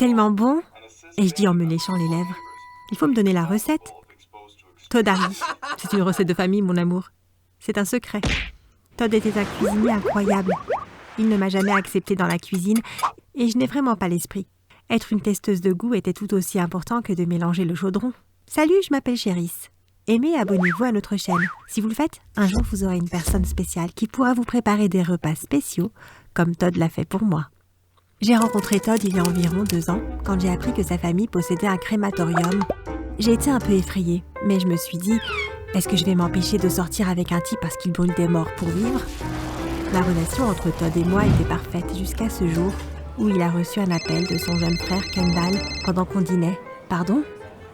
tellement bon. Et je dis en me léchant les lèvres. Il faut me donner la recette. Todd arrive. C'est une recette de famille, mon amour. C'est un secret. Todd était un cuisinier incroyable. Il ne m'a jamais accepté dans la cuisine et je n'ai vraiment pas l'esprit. Être une testeuse de goût était tout aussi important que de mélanger le chaudron. Salut, je m'appelle Chérice. Aimez et abonnez-vous à notre chaîne. Si vous le faites, un jour vous aurez une personne spéciale qui pourra vous préparer des repas spéciaux, comme Todd l'a fait pour moi. J'ai rencontré Todd il y a environ 2 ans, quand j'ai appris que sa famille possédait un crématorium. J'ai été un peu effrayée, mais je me suis dit, est-ce que je vais m'empêcher de sortir avec un type parce qu'il brûle des morts pour vivre ? La relation entre Todd et moi était parfaite jusqu'à ce jour où il a reçu un appel de son jeune frère Kendall pendant qu'on dînait. « Pardon ?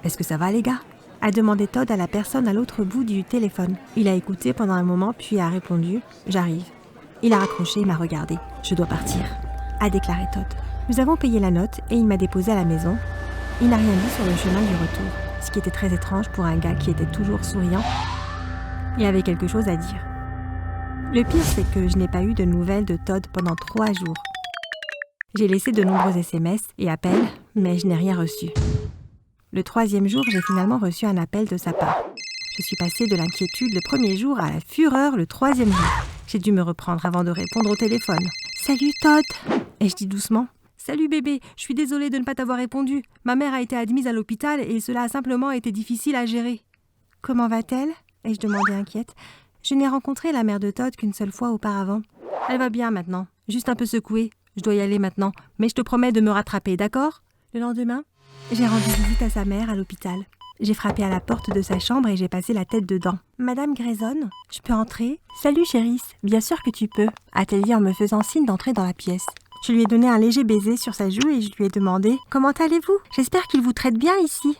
Est-ce que ça va les gars ?» a demandé Todd à la personne à l'autre bout du téléphone. Il a écouté pendant un moment puis a répondu « J'arrive ». Il a raccroché et m'a regardé. « Je dois partir », a déclaré Todd. Nous avons payé la note et il m'a déposé à la maison. Il n'a rien dit sur le chemin du retour, ce qui était très étrange pour un gars qui était toujours souriant et avait quelque chose à dire. Le pire, c'est que je n'ai pas eu de nouvelles de Todd pendant 3 jours. J'ai laissé de nombreux SMS et appels, mais je n'ai rien reçu. Le 3e jour, j'ai finalement reçu un appel de sa part. Je suis passée de l'inquiétude le 1er jour à la fureur le 3e jour. J'ai dû me reprendre avant de répondre au téléphone. « Salut Todd !» Et je dis doucement. « Salut bébé, je suis désolée de ne pas t'avoir répondu. Ma mère a été admise à l'hôpital et cela a simplement été difficile à gérer. »« Comment va-t-elle ?» ai-je demandé inquiète. Je n'ai rencontré la mère de Todd qu'une seule fois auparavant. « Elle va bien maintenant, juste un peu secouée. Je dois y aller maintenant, mais je te promets de me rattraper, d'accord ?» Le lendemain, j'ai rendu visite à sa mère à l'hôpital. J'ai frappé à la porte de sa chambre et j'ai passé la tête dedans. « Madame Grayson, je peux entrer ?»« Salut Chérice, bien sûr que tu peux », a-t-elle dit en me faisant signe d'entrer dans la pièce. Je lui ai donné un léger baiser sur sa joue et je lui ai demandé « Comment allez-vous ? J'espère qu'ils vous traitent bien ici. »«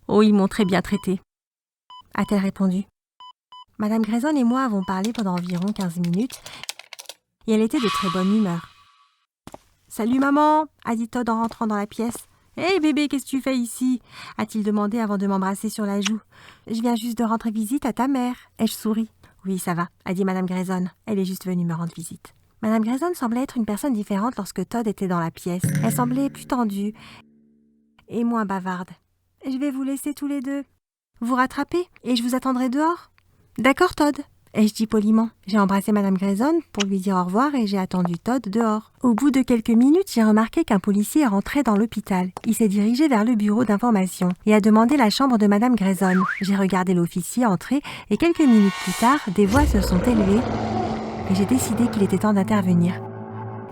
Oh, ils m'ont très bien traité, » a-t-elle répondu. Madame Grayson et moi avons parlé pendant environ 15 minutes et elle était de très bonne humeur. « Salut maman !» a dit Todd en rentrant dans la pièce. « Hé bébé, qu'est-ce que tu fais ici ?» a-t-il demandé avant de m'embrasser sur la joue. « Je viens juste de rendre visite à ta mère. » ai-je souri. « Oui, ça va » a dit Madame Grayson. Elle est juste venue me rendre visite. Madame Grayson semblait être une personne différente lorsque Todd était dans la pièce. Elle semblait plus tendue et moins bavarde. « Je vais vous laisser tous les deux. Vous rattraper et je vous attendrai dehors. »« D'accord Todd ?» ai-je dit poliment. J'ai embrassé Madame Grayson pour lui dire au revoir et j'ai attendu Todd dehors. Au bout de quelques minutes, j'ai remarqué qu'un policier est rentré dans l'hôpital. Il s'est dirigé vers le bureau d'information et a demandé la chambre de Madame Grayson. J'ai regardé l'officier entrer et quelques minutes plus tard, des voix se sont élevées et j'ai décidé qu'il était temps d'intervenir.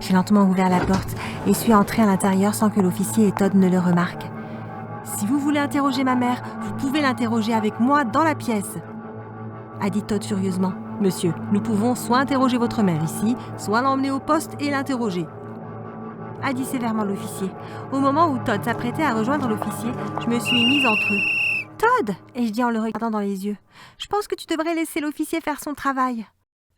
J'ai lentement ouvert la porte et suis entrée à l'intérieur sans que l'officier et Todd ne le remarquent. « Si vous voulez interroger ma mère, vous pouvez l'interroger avec moi dans la pièce », a dit Todd furieusement. « Monsieur, nous pouvons soit interroger votre mère ici, soit l'emmener au poste et l'interroger, » a dit sévèrement l'officier. Au moment où Todd s'apprêtait à rejoindre l'officier, je me suis mise entre eux. « Todd !» ai-je dit en le regardant dans les yeux. « Je pense que tu devrais laisser l'officier faire son travail. »«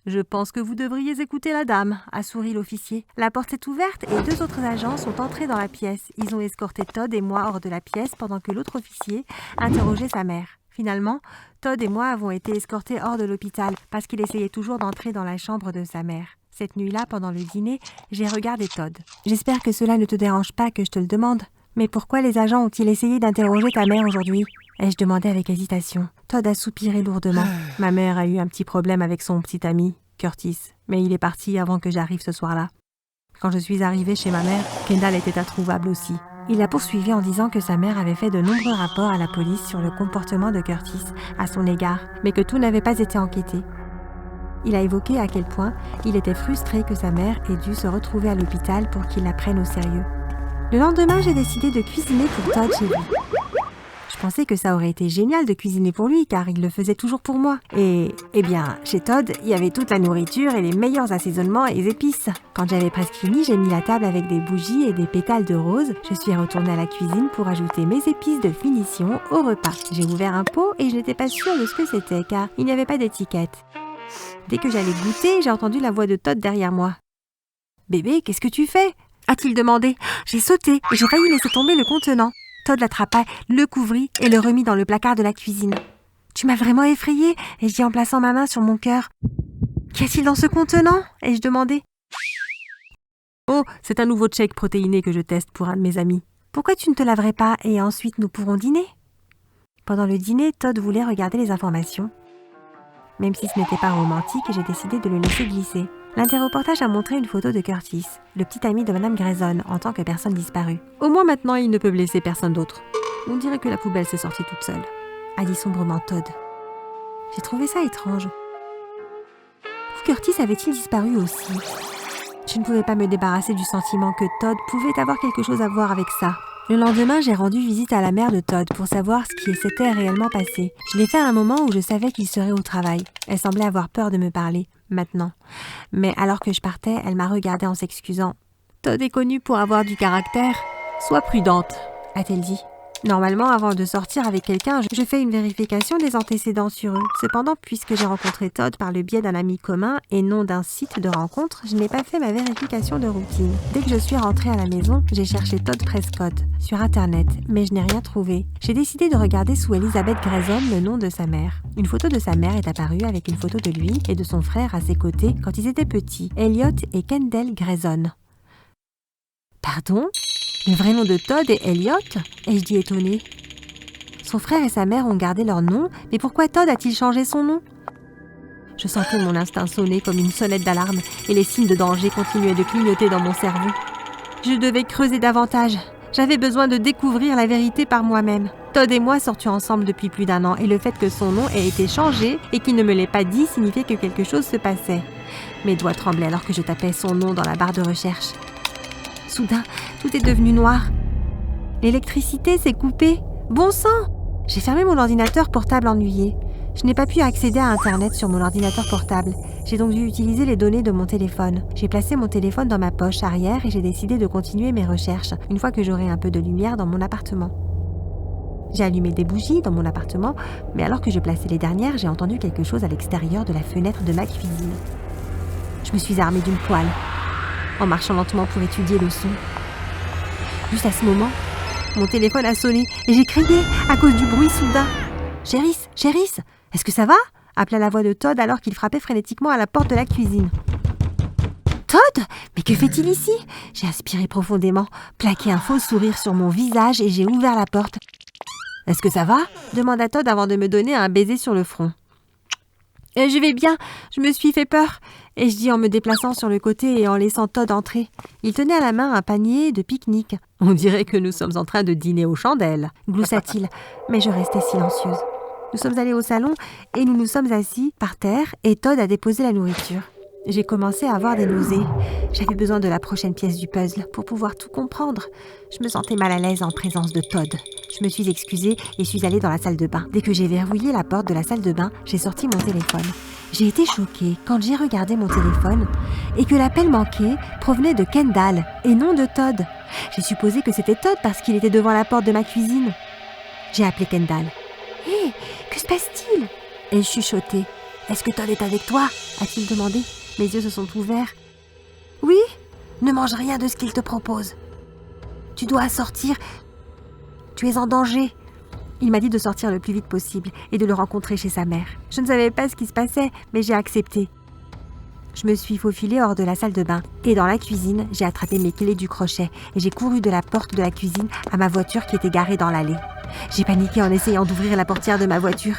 Je pense que vous devriez écouter la dame, » a souri l'officier. La porte est ouverte et 2 autres agents sont entrés dans la pièce. Ils ont escorté Todd et moi hors de la pièce pendant que l'autre officier interrogeait sa mère. Finalement, Todd et moi avons été escortés hors de l'hôpital parce qu'il essayait toujours d'entrer dans la chambre de sa mère. Cette nuit-là, pendant le dîner, j'ai regardé Todd. « J'espère que cela ne te dérange pas que je te le demande. Mais pourquoi les agents ont-ils essayé d'interroger ta mère aujourd'hui ?» ai-je demandé avec hésitation. Todd a soupiré lourdement. « Ma mère a eu un petit problème avec son petit ami, Curtis, mais il est parti avant que j'arrive ce soir-là. Quand je suis arrivée chez ma mère, Kendall était introuvable aussi. » Il a poursuivi en disant que sa mère avait fait de nombreux rapports à la police sur le comportement de Curtis à son égard, mais que tout n'avait pas été enquêté. Il a évoqué à quel point il était frustré que sa mère ait dû se retrouver à l'hôpital pour qu'il la prenne au sérieux. Le lendemain, j'ai décidé de cuisiner pour Todd chez lui. Je pensais que ça aurait été génial de cuisiner pour lui, car il le faisait toujours pour moi. Et, bien, chez Todd, il y avait toute la nourriture et les meilleurs assaisonnements et épices. Quand j'avais presque fini, j'ai mis la table avec des bougies et des pétales de rose. Je suis retournée à la cuisine pour ajouter mes épices de finition au repas. J'ai ouvert un pot et je n'étais pas sûre de ce que c'était, car il n'y avait pas d'étiquette. Dès que j'allais goûter, j'ai entendu la voix de Todd derrière moi. « Bébé, qu'est-ce que tu fais ?» a-t-il demandé. J'ai sauté et j'ai failli laisser tomber le contenant. Todd l'attrapa, le couvrit et le remit dans le placard de la cuisine. « Tu m'as vraiment effrayée » ai-je dit en plaçant ma main sur mon cœur. « Qu'y a-t-il dans ce contenant » ai-je demandé. « Oh, c'est un nouveau shake protéiné que je teste pour un de mes amis. Pourquoi tu ne te laverais pas et ensuite nous pourrons dîner? Pendant le dîner, Todd voulait regarder les informations. Même si ce n'était pas romantique, j'ai décidé de le laisser glisser. L'interreportage a montré une photo de Curtis, le petit ami de Madame Grayson, en tant que personne disparue. Au moins maintenant, il ne peut blesser personne d'autre. On dirait que la poubelle s'est sortie toute seule, a dit sombrement Todd. J'ai trouvé ça étrange. Curtis avait-il disparu aussi? Je ne pouvais pas me débarrasser du sentiment que Todd pouvait avoir quelque chose à voir avec ça. Le lendemain, j'ai rendu visite à la mère de Todd pour savoir ce qui s'était réellement passé. Je l'ai fait à un moment où je savais qu'il serait au travail. Elle semblait avoir peur de me parler, maintenant. Mais alors que je partais, elle m'a regardée en s'excusant. « Todd est connu pour avoir du caractère. Sois prudente, » a-t-elle dit. Normalement, avant de sortir avec quelqu'un, je fais une vérification des antécédents sur eux. Cependant, puisque j'ai rencontré Todd par le biais d'un ami commun et non d'un site de rencontre, je n'ai pas fait ma vérification de routine. Dès que je suis rentrée à la maison, j'ai cherché Todd Prescott sur Internet, mais je n'ai rien trouvé. J'ai décidé de regarder sous Elizabeth Grayson le nom de sa mère. Une photo de sa mère est apparue avec une photo de lui et de son frère à ses côtés quand ils étaient petits, Elliot et Kendall Grayson. Pardon ? Le vrai nom de Todd est Elliot, ai-je dit étonnée. Son frère et sa mère ont gardé leur nom, mais pourquoi Todd a-t-il changé son nom? Je sentais mon instinct sonner comme une sonnette d'alarme et les signes de danger continuaient de clignoter dans mon cerveau. Je devais creuser davantage. J'avais besoin de découvrir la vérité par moi-même. Todd et moi sortions ensemble depuis plus d'1 an et le fait que son nom ait été changé et qu'il ne me l'ait pas dit signifiait que quelque chose se passait. Mes doigts tremblaient alors que je tapais son nom dans la barre de recherche. Soudain, tout est devenu noir. L'électricité s'est coupée. Bon sang! J'ai fermé mon ordinateur portable ennuyé. Je n'ai pas pu accéder à Internet sur mon ordinateur portable. J'ai donc dû utiliser les données de mon téléphone. J'ai placé mon téléphone dans ma poche arrière et j'ai décidé de continuer mes recherches une fois que j'aurai un peu de lumière dans mon appartement. J'ai allumé des bougies dans mon appartement, mais alors que je plaçais les dernières, j'ai entendu quelque chose à l'extérieur de la fenêtre de ma cuisine. Je me suis armée d'une poêle, en marchant lentement pour étudier le son. Juste à ce moment, mon téléphone a sonné et j'ai crié à cause du bruit soudain. « Chéris, est-ce que ça va ?» appela la voix de Todd alors qu'il frappait frénétiquement à la porte de la cuisine. « Todd, mais que fait-il ici ?» J'ai aspiré profondément, plaqué un faux sourire sur mon visage et j'ai ouvert la porte. « Est-ce que ça va ?» demanda Todd avant de me donner un baiser sur le front. « Je vais bien, je me suis fait peur. » ai-je dit en me déplaçant sur le côté et en laissant Todd entrer. Il tenait à la main un panier de pique-nique. « On dirait que nous sommes en train de dîner aux chandelles, » gloussa-t-il, mais je restais silencieuse. Nous sommes allés au salon et nous nous sommes assis par terre et Todd a déposé la nourriture. J'ai commencé à avoir des nausées. J'avais besoin de la prochaine pièce du puzzle pour pouvoir tout comprendre. Je me sentais mal à l'aise en présence de Todd. Je me suis excusée et suis allée dans la salle de bain. Dès que j'ai verrouillé la porte de la salle de bain, j'ai sorti mon téléphone. J'ai été choquée quand j'ai regardé mon téléphone et que l'appel manqué provenait de Kendall et non de Todd. J'ai supposé que c'était Todd parce qu'il était devant la porte de ma cuisine. J'ai appelé Kendall. « Hé, que se passe-t-il » ai-je chuchoté. « Est-ce que Todd est avec toi » a-t-il demandé. Mes yeux se sont ouverts. « Oui, ne mange rien de ce qu'il te propose. Tu dois sortir. Tu es en danger. » Il m'a dit de sortir le plus vite possible et de le rencontrer chez sa mère. Je ne savais pas ce qui se passait, mais j'ai accepté. Je me suis faufilée hors de la salle de bain et dans la cuisine, j'ai attrapé mes clés du crochet et j'ai couru de la porte de la cuisine à ma voiture qui était garée dans l'allée. J'ai paniqué en essayant d'ouvrir la portière de ma voiture.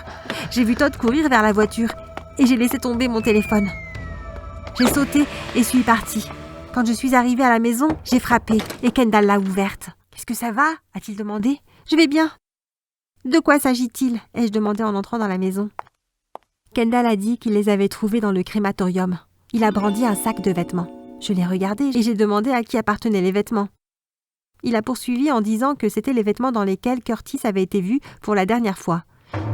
J'ai vu Todd courir vers la voiture et j'ai laissé tomber mon téléphone. J'ai sauté et suis partie. Quand je suis arrivée à la maison, j'ai frappé et Kendall l'a ouverte. « Qu'est-ce que ça va ?» a-t-il demandé. « Je vais bien. » « De quoi s'agit-il » ai-je demandé en entrant dans la maison. Kendall a dit qu'il les avait trouvés dans le crématorium. Il a brandi un sac de vêtements. Je l'ai regardé et j'ai demandé à qui appartenaient les vêtements. Il a poursuivi en disant que c'étaient les vêtements dans lesquels Curtis avait été vu pour la dernière fois.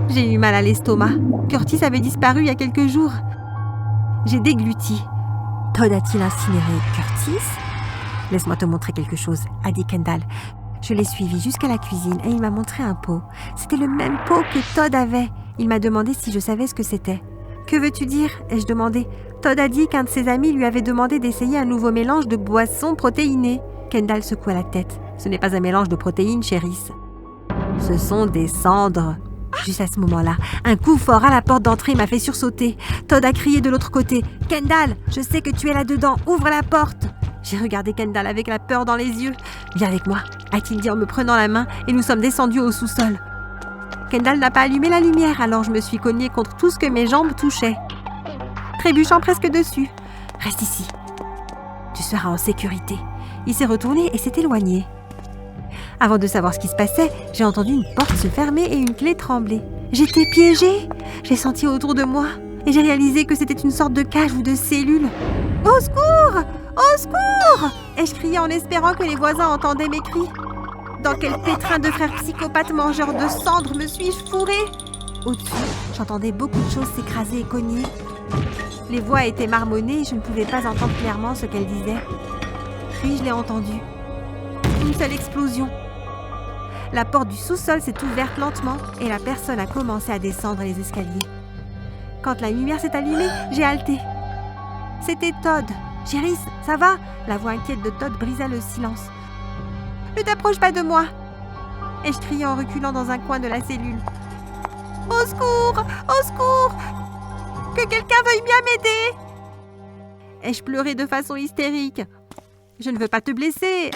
J'ai eu mal à l'estomac. Curtis avait disparu il y a quelques jours. J'ai dégluti. Todd a-t-il incinéré Curtis ? Laisse-moi te montrer quelque chose, a dit Kendall. Je l'ai suivi jusqu'à la cuisine et il m'a montré un pot. C'était le même pot que Todd avait. Il m'a demandé si je savais ce que c'était. « Que veux-tu dire ?» ai-je demandé. Todd a dit qu'un de ses amis lui avait demandé d'essayer un nouveau mélange de boissons protéinées. Kendall secoua la tête. « Ce n'est pas un mélange de protéines, chéris. Ce sont des cendres. » Juste à ce moment-là, un coup fort à la porte d'entrée m'a fait sursauter. Todd a crié de l'autre côté. « Kendall, je sais que tu es là-dedans. Ouvre la porte !» J'ai regardé Kendall avec la peur dans les yeux. Viens avec moi, a-t-il dit en me prenant la main et nous sommes descendus au sous-sol. Kendall n'a pas allumé la lumière, alors je me suis cognée contre tout ce que mes jambes touchaient, trébuchant presque dessus. Reste ici. Tu seras en sécurité. Il s'est retourné et s'est éloigné. Avant de savoir ce qui se passait, j'ai entendu une porte se fermer et une clé trembler. J'étais piégée. J'ai senti autour de moi et j'ai réalisé que c'était une sorte de cage ou de cellule. « Au secours! Au secours !» ai-je crié en espérant que les voisins entendaient mes cris. Dans quel pétrin de frères psychopathes mangeurs de cendres me suis-je fourrée? Au-dessus, j'entendais beaucoup de choses s'écraser et cogner. Les voix étaient marmonnées et je ne pouvais pas entendre clairement ce qu'elles disaient. Puis je l'ai entendu. Une seule explosion. La porte du sous-sol s'est ouverte lentement et la personne a commencé à descendre les escaliers. Quand la lumière s'est allumée, j'ai halté. C'était Todd. « Chérie, ça va ?» La voix inquiète de Todd brisa le silence. « Ne t'approche pas de moi !» ai-je crié en reculant dans un coin de la cellule. « Au secours! Au secours! Que quelqu'un veuille bien m'aider !» ai-je pleuré de façon hystérique. « Je ne veux pas te blesser !»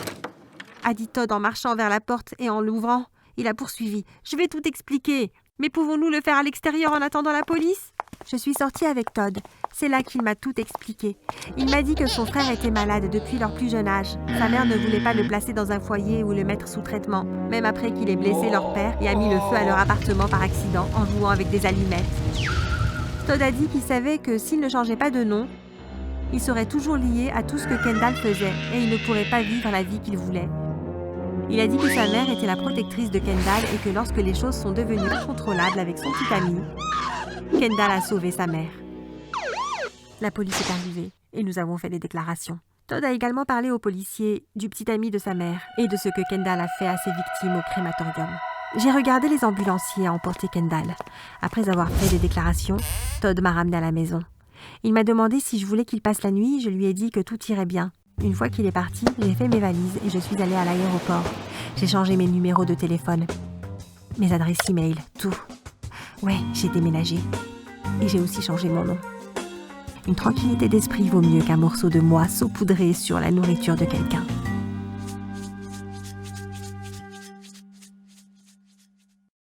a dit Todd en marchant vers la porte et en l'ouvrant. Il a poursuivi. « Je vais tout expliquer. Mais pouvons-nous le faire à l'extérieur en attendant la police ?» Je suis sortie avec Todd. C'est là qu'il m'a tout expliqué. Il m'a dit que son frère était malade depuis leur plus jeune âge. Sa mère ne voulait pas le placer dans un foyer ou le mettre sous traitement, même après qu'il ait blessé leur père et a mis le feu à leur appartement par accident en jouant avec des allumettes. Todd a dit qu'il savait que s'il ne changeait pas de nom, il serait toujours lié à tout ce que Kendall faisait et il ne pourrait pas vivre la vie qu'il voulait. Il a dit que sa mère était la protectrice de Kendall et que lorsque les choses sont devenues incontrôlables avec son petit ami, Kendall a sauvé sa mère. La police est arrivée et nous avons fait des déclarations. Todd a également parlé aux policiers du petit ami de sa mère et de ce que Kendall a fait à ses victimes au crématorium. J'ai regardé les ambulanciers emporter Kendall. Après avoir fait des déclarations, Todd m'a ramené à la maison. Il m'a demandé si je voulais qu'il passe la nuit. Je lui ai dit que tout irait bien. Une fois qu'il est parti, j'ai fait mes valises et je suis allée à l'aéroport. J'ai changé mes numéros de téléphone, mes adresses e-mail, tout. Ouais, j'ai déménagé. Et j'ai aussi changé mon nom. Une tranquillité d'esprit vaut mieux qu'un morceau de moi saupoudré sur la nourriture de quelqu'un.